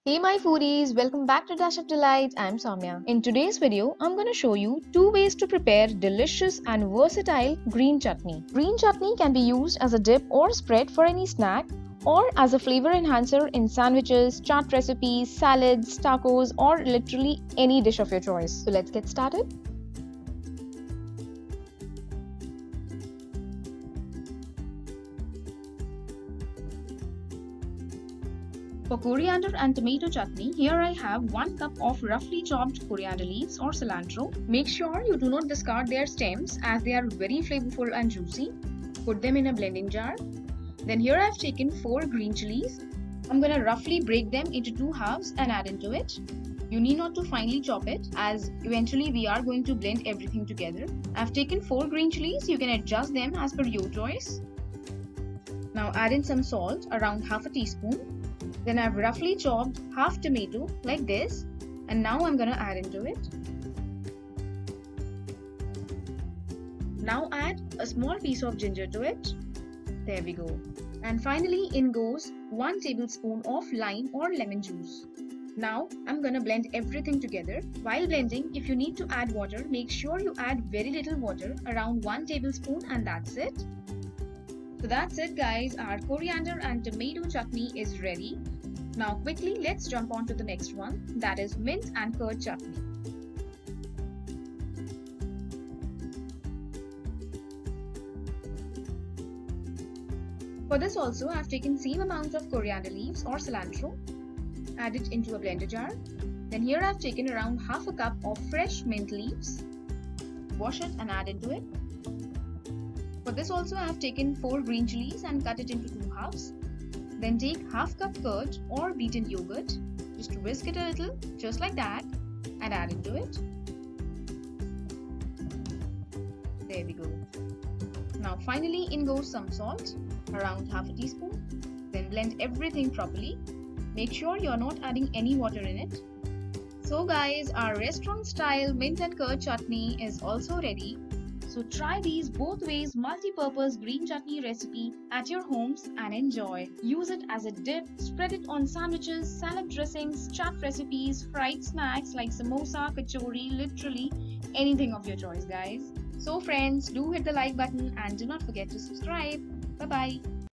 Hey my foodies, welcome back to Dash of Delight. I'm Soumya. In today's video, I'm going to show you 2 ways to prepare delicious and versatile green chutney. Green chutney can be used as a dip or spread for any snack or as a flavor enhancer in sandwiches, chaat recipes, salads, tacos or literally any dish of your choice. So let's get started. For coriander and tomato chutney, here I have 1 cup of roughly chopped coriander leaves or cilantro. Make sure you do not discard their stems as they are very flavorful and juicy. Put them in a blending jar. Then here I have taken 4 green chilies. I'm going to roughly break them into 2 halves and add into it. You need not to finely chop it as eventually we are going to blend everything together. I've taken 4 green chilies. You can adjust them as per your choice. Now add in some salt, around half a teaspoon. Then I've roughly chopped half tomato like this, and now I'm gonna add into it. Now add a small piece of ginger to it. There we go. And finally in goes 1 tablespoon of lime or lemon juice. Now I'm gonna blend everything together. While blending, if you need to add water, make sure you add very little water, around 1 tablespoon, and that's it. So that's it guys, our coriander and tomato chutney is ready. Now quickly let's jump on to the next one, that is mint and curd chutney. For this also I have taken same amount of coriander leaves or cilantro, add it into a blender jar. Then here I have taken around half a cup of fresh mint leaves, wash it and add into it. For this also I have taken 4 green chilies and cut it into 2 halves. Then take half cup curd or beaten yogurt, just whisk it a little, just like that, and add into it. There we go. Now finally in goes some salt, around half a teaspoon. Then blend everything properly. Make sure you are not adding any water in it. So guys, our restaurant style mint and curd chutney is also ready. So try these both ways multi-purpose green chutney recipe at your homes and enjoy. Use it as a dip, spread it on sandwiches, salad dressings, chaat recipes, fried snacks like samosa, kachori, literally anything of your choice guys. So friends, do hit the like button and do not forget to subscribe. Bye bye.